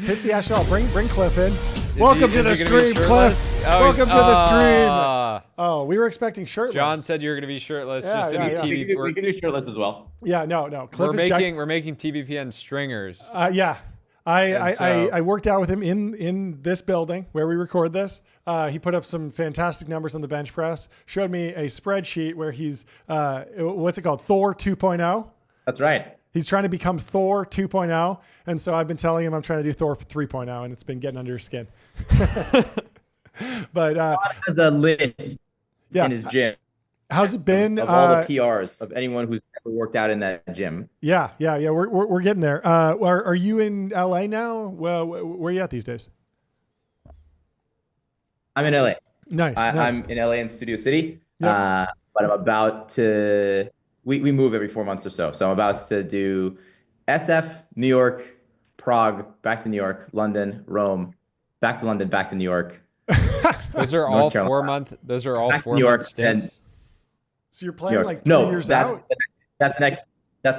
Hit the actual. Bring Cliff in. Welcome to the stream, Cliff. Oh, Welcome to the stream. Oh, we were expecting shirtless. John said you were going to be shirtless. Yeah, yeah. We can do shirtless as well. Yeah, no. Cliff we're making TBPN stringers. Yeah. I worked out with him in this building where we record this. He put up some fantastic numbers on the bench press, showed me a spreadsheet where he's, what's it called? Thor 2.0. That's right. He's trying to become Thor 2.0. And so I've been telling him I'm trying to do Thor 3.0 and it's been getting under his skin. But John has a list in his gym. How's it been? Of all the PRs of anyone who's ever worked out in that gym. Yeah. We're getting there. Are you in LA now? Well, where are you at these days? I'm in LA. Nice. I'm in LA in Studio City. Yep. But I'm about to, we move every 4 months or so. So I'm about to do SF, New York, Prague, back to New York, London, Rome, back to London, back to New York. Those are all 4 month. Those are all back 4 month stints. So you're playing like 3 years out? That's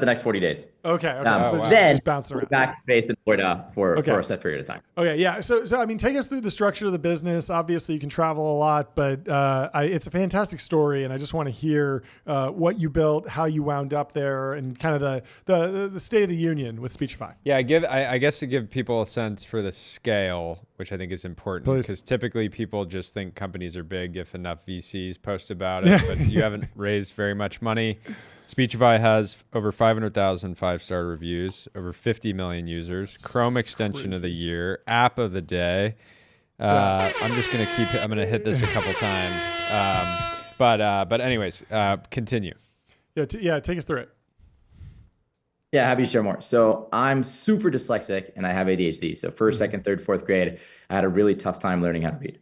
the next 40 days. Okay. So just bouncing around. Back based in Florida for a set period of time. Okay, yeah. So I mean, take us through the structure of the business. Obviously, you can travel a lot, but it's a fantastic story, and I just want to hear what you built, how you wound up there, and kind of the state of the union with Speechify. Yeah, I guess to give people a sense for the scale, which I think is important, because typically people just think companies are big if enough VCs post about it, but you haven't raised very much money. Speechify has over 500,000 five-star reviews, over 50 million users, Chrome extension of the year, app of the day. I'm just going to I'm going to hit this a couple times. But anyways, continue. Yeah, take us through it. Yeah, happy to share more. So I'm super dyslexic and I have ADHD. So first, second, third, fourth grade, I had a really tough time learning how to read.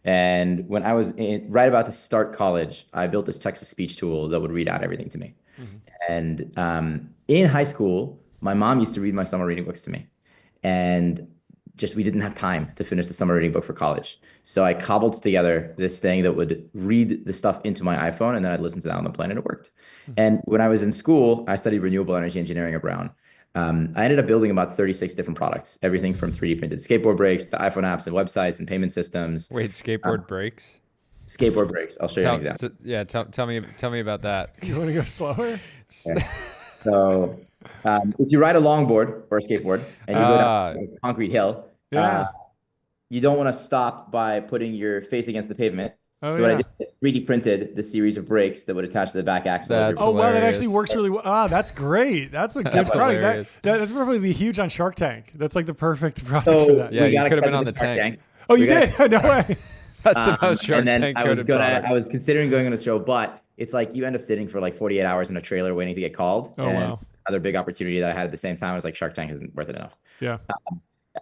And when I was right about to start college, I built this text-to-speech tool that would read out everything to me. And in high school, my mom used to read my summer reading books to me. And we didn't have time to finish the summer reading book for college. So I cobbled together this thing that would read the stuff into my iPhone, and then I'd listen to that on the plane, and it worked. And when I was in school, I studied renewable energy engineering at Brown. I ended up building about 36 different products, everything from 3D printed skateboard brakes to iPhone apps and websites and payment systems. Wait, skateboard brakes? Skateboard brakes. I'll show you an example. Tell me about that. You want to go slower? Okay. So if you ride a longboard or a skateboard and you go down a concrete hill, you don't want to stop by putting your face against the pavement. I did, 3D printed the series of brakes that would attach to the back axle. Wow, that actually works really well. That's great. That's a good product. That's probably be huge on Shark Tank. That's like the perfect product for that. Yeah, you could have been on the tank. Oh, you did? No way. That's the most Shark Tank coded product. I was considering going on the show, but it's like you end up sitting for like 48 hours in a trailer waiting to get called. Oh, wow. Another big opportunity that I had at the same time was like Shark Tank isn't worth it enough. Yeah.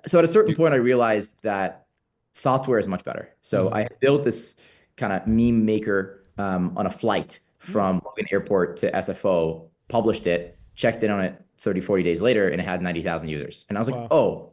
So at a certain point, I realized that software is much better. So I built this kind of meme maker on a flight from Logan Airport to SFO, published it, checked in on it 30, 40 days later, and it had 90,000 users. And I was like, oh,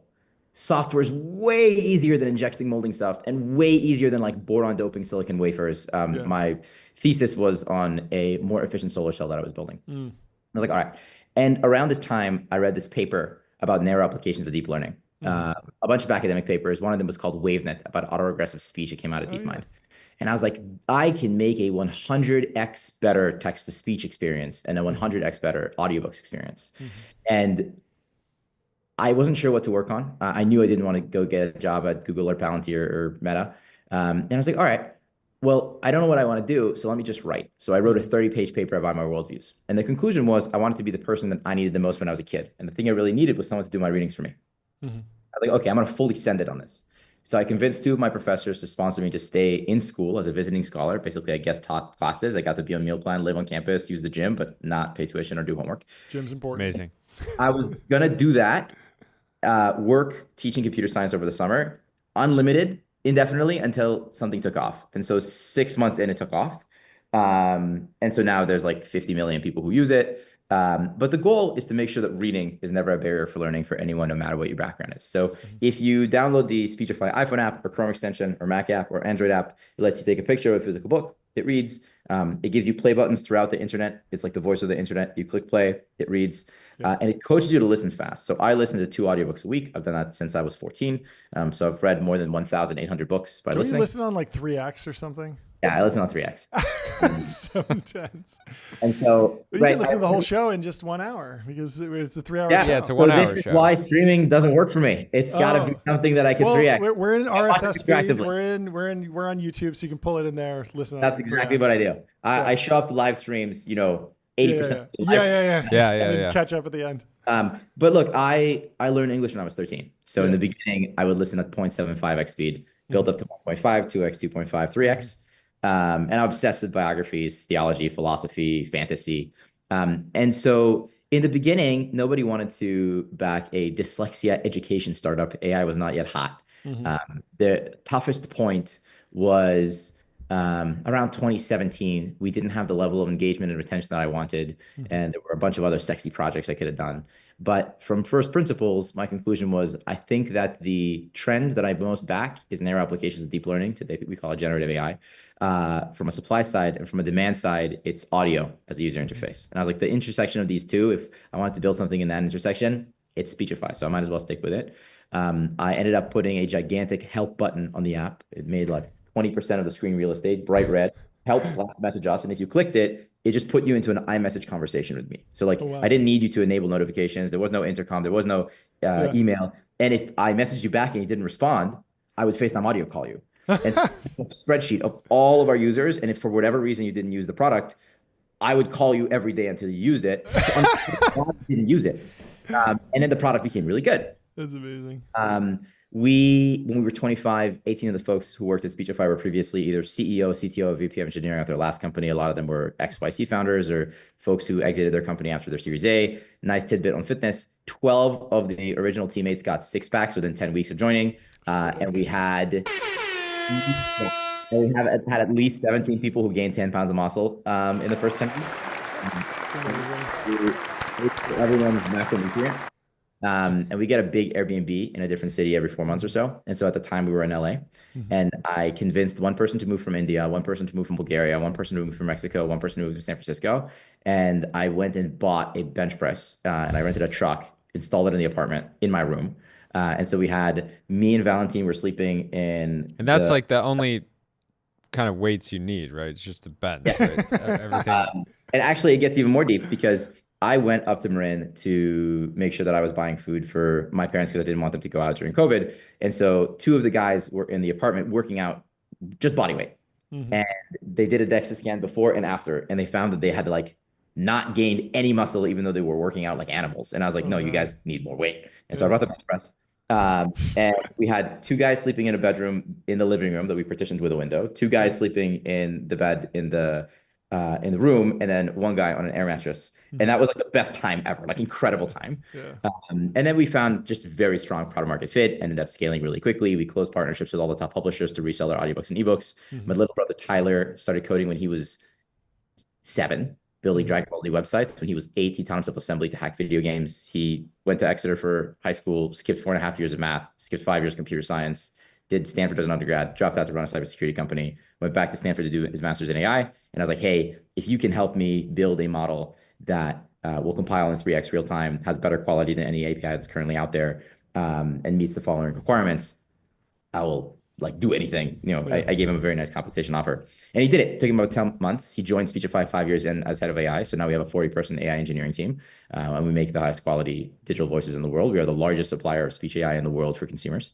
software is way easier than injecting molding stuff and way easier than like boron doping silicon wafers. My thesis was on a more efficient solar cell that I was building. I was like, all right. And around this time, I read this paper about narrow applications of deep learning. A bunch of academic papers. One of them was called WaveNet about autoregressive speech. It came out of DeepMind. And I was like, I can make a 100x better text-to-speech experience and a 100x better audiobooks experience. And I wasn't sure what to work on. I knew I didn't want to go get a job at Google or Palantir or Meta. And I was like, all right, well, I don't know what I want to do, so let me just write. So I wrote a 30-page paper about my worldviews. And the conclusion was I wanted to be the person that I needed the most when I was a kid. And the thing I really needed was someone to do my readings for me. I was like, okay, I'm going to fully send it on this. So I convinced 2 of my professors to sponsor me to stay in school as a visiting scholar. Basically, I guest taught classes. I got to be on meal plan, live on campus, use the gym, but not pay tuition or do homework. Gym's important. Amazing. I was going to do that, work teaching computer science over the summer, unlimited, indefinitely, until something took off. And so 6 months in, it took off. And so now there's like 50 million people who use it. But the goal is to make sure that reading is never a barrier for learning for anyone, no matter what your background is. So if you download the Speechify iPhone app or Chrome extension or Mac app or Android app, it lets you take a picture of a physical book, it reads. It gives you play buttons throughout the internet. It's like the voice of the internet. You click play, it reads, and it coaches you to listen fast. So I listen to 2 audiobooks a week. I've done that since I was 14. So I've read more than 1,800 books by listening. You listen on like 3x or something? Yeah, I listen on 3x. That's so intense. And so you can listen to the whole show in just 1 hour because it's a 3-hour show. Yeah, it's a 1-hour show. This is why streaming doesn't work for me. It's got to be something that I can 3x. We're in RSS feed. We're on YouTube, so you can pull it in there. Listen. That's exactly what I do. I show up to live streams, 80%. Yeah. Catch up at the end. But look, I learned English when I was 13. So in the beginning, I would listen at 0.75x speed, built up to 1.5, 2x, 2.5, 3x. And I'm obsessed with biographies, theology, philosophy, fantasy. And so in the beginning, nobody wanted to back a dyslexia education startup. AI was not yet hot. The toughest point was around 2017. We didn't have the level of engagement and retention that I wanted. And there were a bunch of other sexy projects I could have done. But from first principles, my conclusion was, I think that the trend that I most back is narrow applications of deep learning. Today, we call it generative AI. From a supply side and from a demand side, it's audio as a user interface. And I was like, the intersection of these two, if I wanted to build something in that intersection, it's Speechify. So I might as well stick with it. I ended up putting a gigantic help button on the app. It made like 20% of the screen real estate, bright red, help/message us. And if you clicked it, it just put you into an iMessage conversation with me. So like, I didn't need you to enable notifications. There was no intercom. There was no email. And if I messaged you back and you didn't respond, I would FaceTime audio call you. And so a spreadsheet of all of our users. And if for whatever reason you didn't use the product, I would call you every day until you used it. Didn't use it. And then the product became really good. That's amazing. When we were 25, 18 of the folks who worked at Speechify were previously either CEO, CTO, or VP of engineering at their last company. A lot of them were XYC founders or folks who exited their company after their Series A. Nice tidbit on fitness. 12 of the original teammates got 6-packs within 10 weeks of joining. And we had at least 17 people who gained 10 pounds of muscle in the first 10 weeks. Everyone's macronutrient. And we get a big Airbnb in a different city every 4 months or so. And so at the time we were in LA, and I convinced one person to move from India, one person to move from Bulgaria, one person to move from Mexico, one person to move from San Francisco. And I went and bought a bench press, and I rented a truck, installed it in the apartment in my room. And so we had me and Valentine were sleeping in. And that's like the only kind of weights you need, right? It's just a bench. Right? Everything. And actually it gets even more deep because I went up to Marin to make sure that I was buying food for my parents because I didn't want them to go out during COVID. And so 2 of the guys were in the apartment working out just body weight. And they did a DEXA scan before and after, and they found that they had to like not gain any muscle even though they were working out like animals. And I was like, no, you guys need more weight. And so I brought the bench press. And we had 2 guys sleeping in a bedroom in the living room that we partitioned with a window, 2 guys sleeping in the bed in the room, and then 1 guy on an air mattress. And that was like the best time ever, like incredible time. And then we found just very strong product market fit, ended up scaling really quickly. We closed partnerships with all the top publishers to resell their audiobooks and ebooks. My little brother Tyler started coding when he was 7, building Dragon Ball Z websites. When he was 8, he taught himself assembly to hack video games. He went to Exeter for high school, skipped 4.5 years of math, skipped 5 years of computer science, did Stanford as an undergrad, dropped out to run a cybersecurity company, went back to Stanford to do his master's in AI. And I was like, hey, if you can help me build a model that will compile in 3x real time, has better quality than any API that's currently out there, and meets the following requirements, I will like do anything. I gave him a very nice compensation offer, and he did it. It took him about 10 months. He joined Speechify 5 years in as head of AI. So now we have a 40-person AI engineering team, and we make the highest quality digital voices in the world. We are the largest supplier of speech AI in the world for consumers.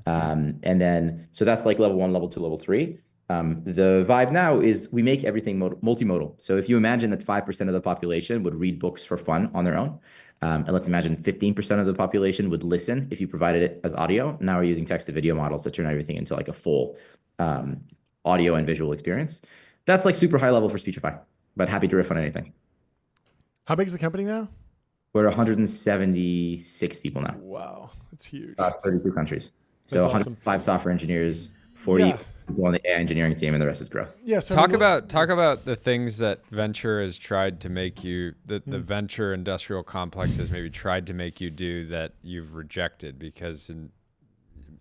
And then, so that's like level 1, level 2, level 3. The vibe now is we make everything multimodal. So if you imagine that 5% of the population would read books for fun on their own, and let's imagine 15% of the population would listen if you provided it as audio. Now we're using text to video models to turn everything into like a full audio and visual experience. That's like super high level for Speechify, but happy to riff on anything. How big is the company now? We're 176 people now. Wow, that's huge. 32 countries. So That's 105 awesome. software engineers, 40 people on the AI engineering team, and the rest is growth. Yeah. So talk about the things that venture has tried to make you, the venture industrial complex has maybe tried to make you do that you've rejected, because in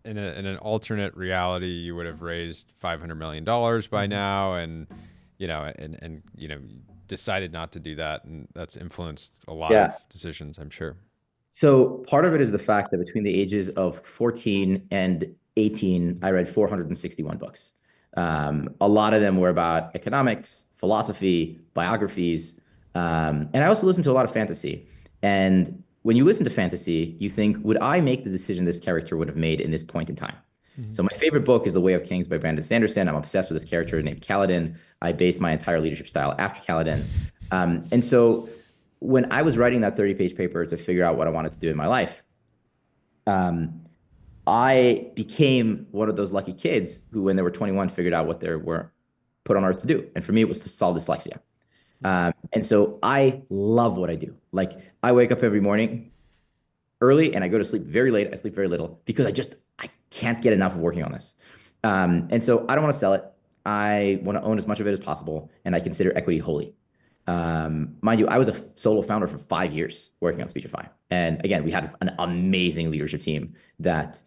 an alternate reality, you would have raised $500 million by now, and and decided not to do that, and that's influenced a lot Yeah. of decisions, I'm sure. So part of it is the fact that between the ages of 14 and 18, I read 461 books. A lot of them were about economics, philosophy, biographies, and I also listened to a lot of fantasy. And when you listen to fantasy, you think, would I make the decision this character would have made in this point in time? So my favorite book is The Way of Kings by Brandon Sanderson. I'm obsessed with this character named Kaladin. I base my entire leadership style after Kaladin. And so when I was writing that 30-page paper to figure out what I wanted to do in my life, I became one of those lucky kids who, when they were 21, figured out what they were put on earth to do. And for me, it was to solve dyslexia. And so I love what I do. Like, I wake up every morning early and I go to sleep very late. I sleep very little because I can't get enough of working on this. And so I don't want to sell it. I want to own as much of it as possible. And I consider equity holy. Mind you, I was a solo founder for 5 years working on Speechify. And again, we had an amazing leadership team that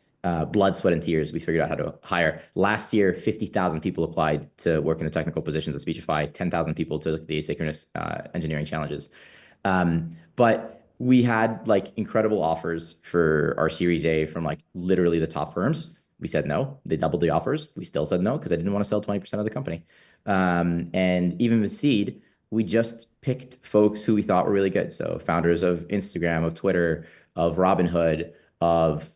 blood, sweat, and tears, we figured out how to hire. Last year, 50,000 people applied to work in the technical positions at Speechify, 10,000 people to the asynchronous engineering challenges. But we had like incredible offers for our Series A from like literally the top firms. We said no. They doubled the offers. We still said no because I didn't want to sell 20% of the company. And even with seed, we just picked folks who we thought were really good. So founders of Instagram, of Twitter, of Robinhood, of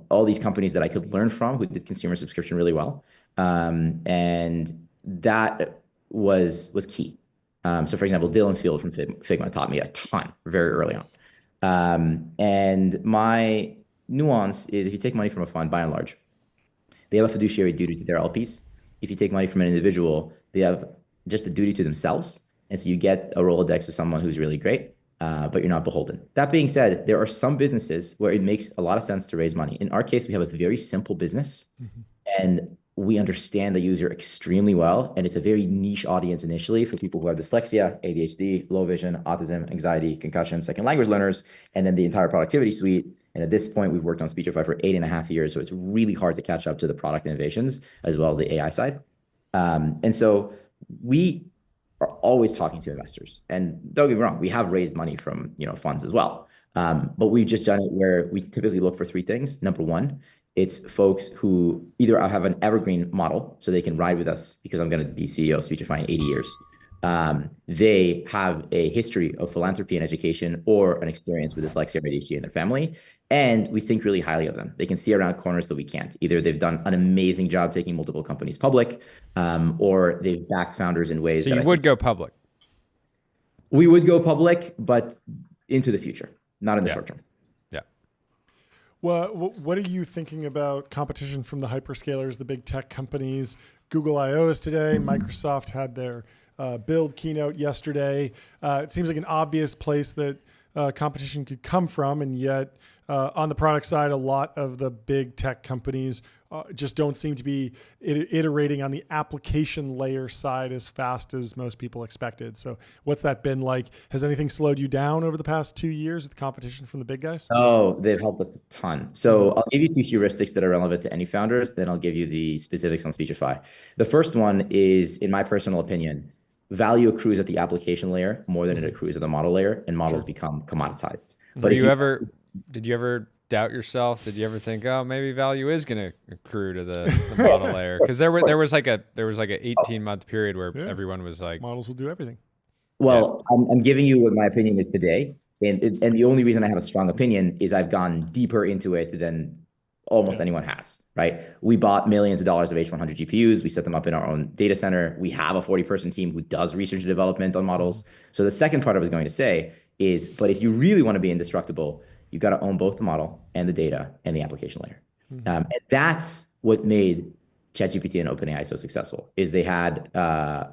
all these companies that I could learn from who did consumer subscription really well. And that was key. So for example, Dylan Field from Figma taught me a ton very early on. And my nuance is if you take money from a fund, by and large, they have a fiduciary duty to their LPs. If you take money from an individual, they have just a duty to themselves. And so you get a Rolodex of someone who's really great, but you're not beholden. That being said, there are some businesses where it makes a lot of sense to raise money. In our case, we have a very simple business and we understand the user extremely well. And it's a very niche audience initially for people who have dyslexia, ADHD, low vision, autism, anxiety, concussion, second language learners, and then the entire productivity suite. And at this point, we've worked on Speechify for 8.5 years. So it's really hard to catch up to the product innovations as well as the AI side. And so we are always talking to investors. And don't get me wrong, we have raised money from funds as well. But we've just done it where we typically look for 3 things. Number one, it's folks who either have an evergreen model, so they can ride with us because I'm going to be CEO of Speechify in 80 years. They have a history of philanthropy and education or an experience with dyslexia or ADHD in their family. And we think really highly of them. They can see around corners that we can't. Either they've done an amazing job taking multiple companies public, or they've backed founders in ways so that you would go public. We would go public, but into the future, not in the short term. Yeah. Well, what are you thinking about competition from the hyperscalers, the big tech companies? Google I/O is today. Microsoft had their build keynote yesterday. It seems like an obvious place that competition could come from, and yet on the product side, a lot of the big tech companies just don't seem to be iterating on the application layer side as fast as most people expected. So what's that been like? Has anything slowed you down over the past 2 years with competition from the big guys? Oh, they've helped us a ton. So I'll give you 2 heuristics that are relevant to any founders, then I'll give you the specifics on Speechify. The first one is, in my personal opinion, value accrues at the application layer more than it accrues at the model layer, and models become commoditized. But did you ever doubt yourself? Did you ever think, oh, maybe value is going to accrue to the model layer? Because there was like a 18-month period where everyone was like, models will do everything. Well, I'm giving you what my opinion is today, and the only reason I have a strong opinion is I've gone deeper into it than almost anyone has, right? We bought millions of dollars of H100 GPUs. We set them up in our own data center. We have a 40-person team who does research and development on models. So the second part I was going to say is, but if you really want to be indestructible, you've got to own both the model and the data and the application layer. And that's what made ChatGPT and OpenAI so successful, is they had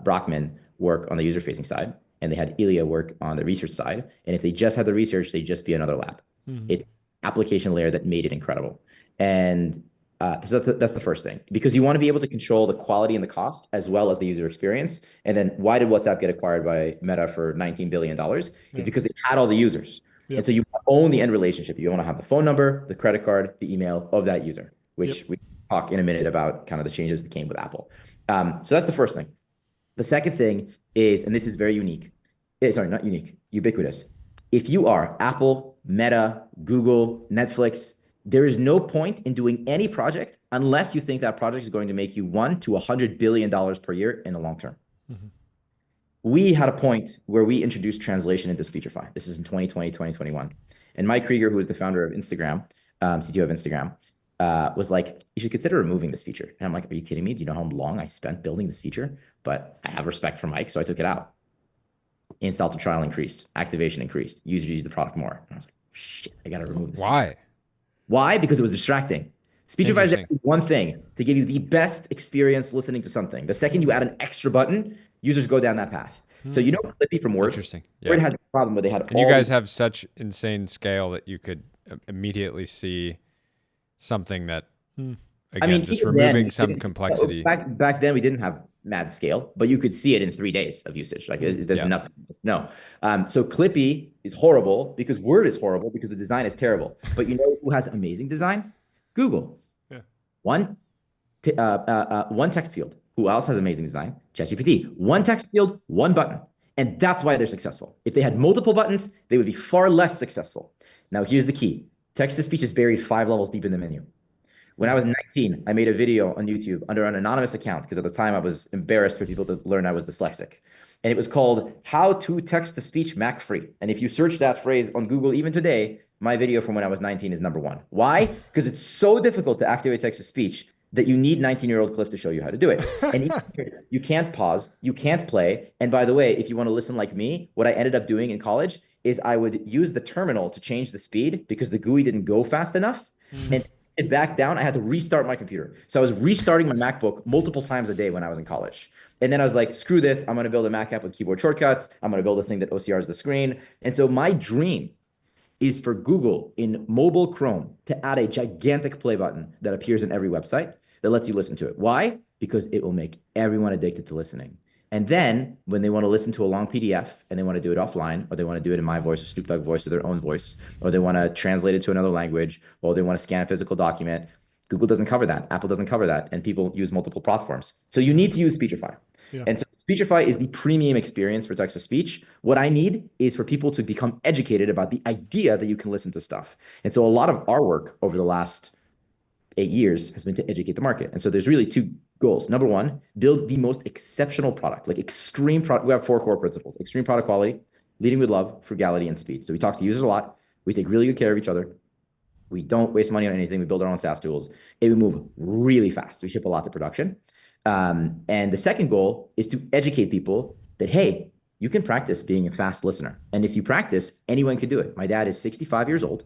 Brockman work on the user-facing side, and they had Ilya work on the research side. And if they just had the research, they'd just be another lab. It's application layer that made it incredible. And so that's the first thing, because you want to be able to control the quality and the cost as well as the user experience. And then why did WhatsApp get acquired by Meta for $19 billion? Is because they had all the users. And so you own the end relationship. You want to have the phone number, the credit card, the email of that user, which we talk in a minute about kind of the changes that came with Apple. So that's the first thing. The second thing is, and this is very unique, sorry, not unique, ubiquitous. If you are Apple, Meta, Google, Netflix, there is no point in doing any project unless you think that project is going to make you $1 to $100 billion per year in the long term. Mm-hmm. We had a point where we introduced translation into Speechify. This is in 2020, 2021. And Mike Krieger, who is the founder of Instagram, CTO of Instagram, was like, you should consider removing this feature. And I'm like, are you kidding me? Do you know how long I spent building this feature? But I have respect for Mike, so I took it out. Install to trial increased, activation increased, users use the product more. And I was like, shit, I got to remove this. Why? Feature. Why? Because it was distracting. Speechify is one thing to give you the best experience listening to something. The second you add an extra button, users go down that path. So you know Clippy from Word? Interesting. Yeah. Word has a problem, but they had. And you guys have such insane scale that you could immediately see something that, again, just removing some complexity. Back then, we didn't have mad scale, but you could see it in 3 days of usage. Like there's enough. No. So Clippy is horrible because Word is horrible because the design is terrible. But you know who has amazing design? Google. Yeah. One text field. Who else has amazing design? ChatGPT. One text field, one button. And that's why they're successful. If they had multiple buttons, they would be far less successful. Now, here's the key. Text-to-speech is buried 5 levels deep in the menu. When I was 19, I made a video on YouTube under an anonymous account because at the time I was embarrassed for people to learn I was dyslexic. And it was called How to Text-to-Speech Mac Free. And if you search that phrase on Google even today, my video from when I was 19 is #1. Why? Because it's so difficult to activate text-to-speech that you need 19-year-old Cliff to show you how to do it. And you can't pause, you can't play. And by the way, if you want to listen like me, what I ended up doing in college is I would use the terminal to change the speed because the GUI didn't go fast enough. And it back down, I had to restart my computer. So I was restarting my MacBook multiple times a day when I was in college. And then I was like, screw this, I'm gonna build a Mac app with keyboard shortcuts. I'm gonna build a thing that OCRs the screen. And so my dream is for Google in mobile Chrome to add a gigantic play button that appears in every website that lets you listen to it. Why? Because it will make everyone addicted to listening. And then when they want to listen to a long PDF and they want to do it offline, or they want to do it in my voice or Snoop Dogg voice or their own voice, or they want to translate it to another language, or they want to scan a physical document, Google doesn't cover that. Apple doesn't cover that. And people use multiple platforms. So you need to use Speechify. Yeah. And so Speechify is the premium experience for text-to-speech. What I need is for people to become educated about the idea that you can listen to stuff. And so a lot of our work over the last 8 years has been to educate the market. And so there's really 2 goals. Number 1, build the most exceptional product, like extreme product. We have 4 core principles: extreme product quality, leading with love, frugality, and speed. So we talk to users a lot. We take really good care of each other. We don't waste money on anything. We build our own SaaS tools. And we move really fast. We ship a lot to production. And the second goal is to educate people that, hey, you can practice being a fast listener. And if you practice, anyone can do it. My dad is 65 years old,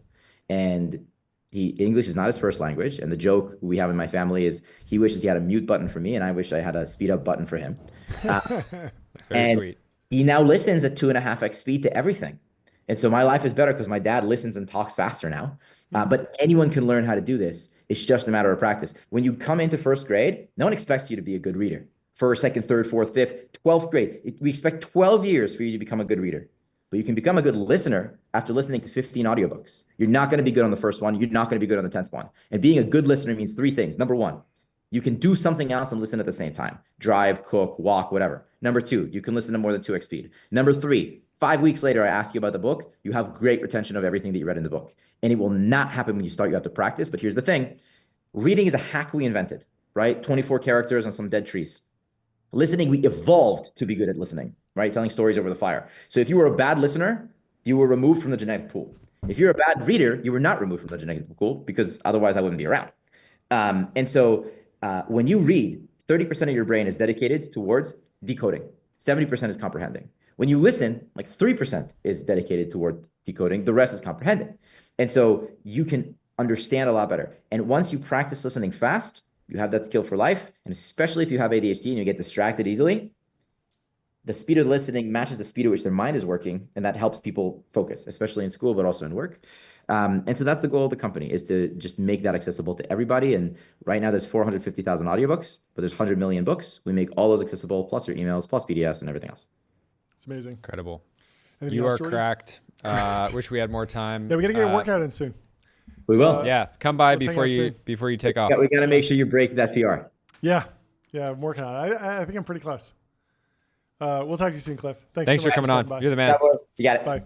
and English is not his first language. And the joke we have in my family is he wishes he had a mute button for me, and I wish I had a speed up button for him. That's very sweet. He now listens at 2.5x speed to everything. And so my life is better because my dad listens and talks faster now. But anyone can learn how to do this. It's just a matter of practice. When you come into 1st grade, no one expects you to be a good reader. 1st, 2nd, 3rd, 4th, 5th, 12th grade. We expect 12 years for you to become a good reader. But you can become a good listener after listening to 15 audiobooks. You're not going to be good on the first one. You're not going to be good on the 10th one. And being a good listener means 3 things. Number 1, you can do something else and listen at the same time. Drive, cook, walk, whatever. Number 2, you can listen to more than 2x speed. Number 3, 5 weeks later, I ask you about the book. You have great retention of everything that you read in the book. And it will not happen when you start. You have to practice. But here's the thing. Reading is a hack we invented, right? 24 characters on some dead trees. Listening, we evolved to be good at listening, right? Telling stories over the fire. So if you were a bad listener, you were removed from the genetic pool. If you're a bad reader, you were not removed from the genetic pool because otherwise I wouldn't be around. And so when you read, 30% of your brain is dedicated towards decoding. 70% is comprehending. When you listen, like 3% is dedicated toward decoding. The rest is comprehending. And so you can understand a lot better. And once you practice listening fast, you have that skill for life. And especially if you have ADHD and you get distracted easily, the speed of listening matches the speed at which their mind is working. And that helps people focus, especially in school, but also in work. And so that's the goal of the company, is to just make that accessible to everybody. And right now there's 450,000 audiobooks, but there's 100 million books. We make all those accessible, plus your emails, plus PDFs and everything else. It's amazing. Incredible. Anything You else, are Jordan? cracked. Wish we had more time. Yeah, we got to get a workout in soon. We will. Yeah, come by Let's hang out before you take off. Yeah, we got to make sure you break that PR. Yeah, I'm working on it. I think I'm pretty close. We'll talk to you soon, Cliff. Thanks so for coming on. Bye. You're the man. You got it. Bye.